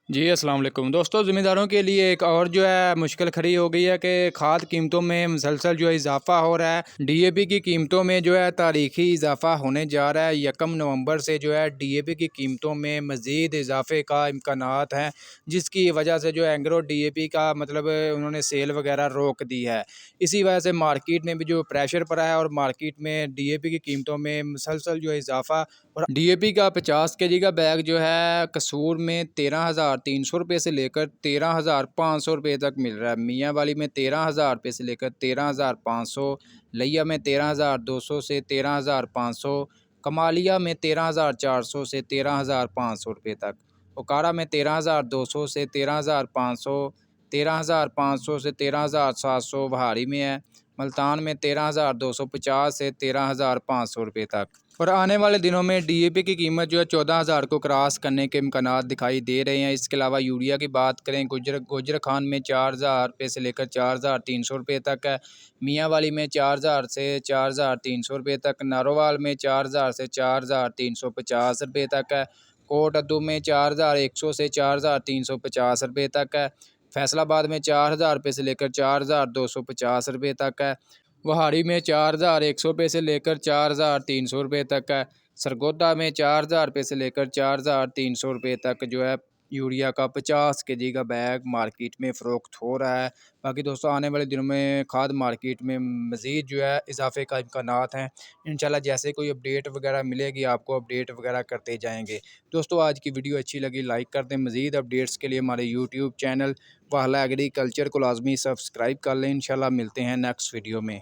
जी अस्सलाम वालेकुम दोस्तों, ज़िम्मेदारों के लिए एक और जो है मुश्किल खड़ी हो गई है कि खाद कीमतों में मुसलसल जो है इजाफ़ा हो रहा है। डीएपी की कीमतों में जो है तारीख़ी इजाफ़ा होने जा रहा है। 1 नवंबर से जो है डीएपी की कीमतों में मज़ीद इजाफ़े का इम्कानात हैं, जिसकी वजह से जो है एग्रो डीएपी का मतलब उन्होंने सेल वगैरह रोक दी है। इसी वजह से मार्केट में भी जो प्रेशर पड़ा है और मार्केट में डीएपी की कीमतों में मुसलसल जो है इजाफ़ा। और डीएपी का 50 केजी का बैग जो है कसूर में 13,300 रुपये से लेकर 13,500 रुपये तक मिल रहा है। मियाँ वाली में 13,000 रुपये से लेकर 13,500, लिया में 13,200 से 13,500, कमालिया में 13,400 से 13,500 रुपये तक, ओकारा में 13,200 से 13,500, 13,500 से 13,700 बहारी में है। मुल्तान में 13,250 से 13,500 रुपये तक। और आने वाले दिनों में डीएपी की कीमत जो है 14,000 को क्रॉस करने के इम्कानात दिखाई दे रहे हैं। इसके अलावा यूरिया की बात करें, गुजर खान में 4,000 रुपये से लेकर 4,300 रुपये तक है। मियाँ वाली में 4,000 से 4,300 रुपये तक, नारोवाल में 4,000 से 4,350 रुपये तक है। कोट अद्दू में 4,100 से 4,350 रुपये तक है। फैसलाबाद में 4,000 रुपये से लेकर 4,250 रुपये तक है। वहाड़ी में 4,100 रुपये से लेकर 4,300 रुपये तक है। सरगोदा में 4,000 रुपये से लेकर 4,300 रुपये तक जो है यूरिया का 50 केजी का बैग मार्केट में फ़रोख्त हो रहा है। बाकी दोस्तों आने वाले दिनों में खाद मार्केट में मज़ीद जो है इजाफ़े का इम्कानात हैं। इंशाल्लाह जैसे कोई अपडेट वगैरह मिलेगी आपको अपडेट वगैरह करते जाएंगे। दोस्तों आज की वीडियो अच्छी लगी लाइक कर दें। मज़ीद अपडेट्स के लिए हमारे यूट्यूब चैनल वाहला एग्रीकल्चर को लाजमी सब्सक्राइब कर लें। इंशाल्लाह मिलते हैं नेक्स्ट वीडियो में।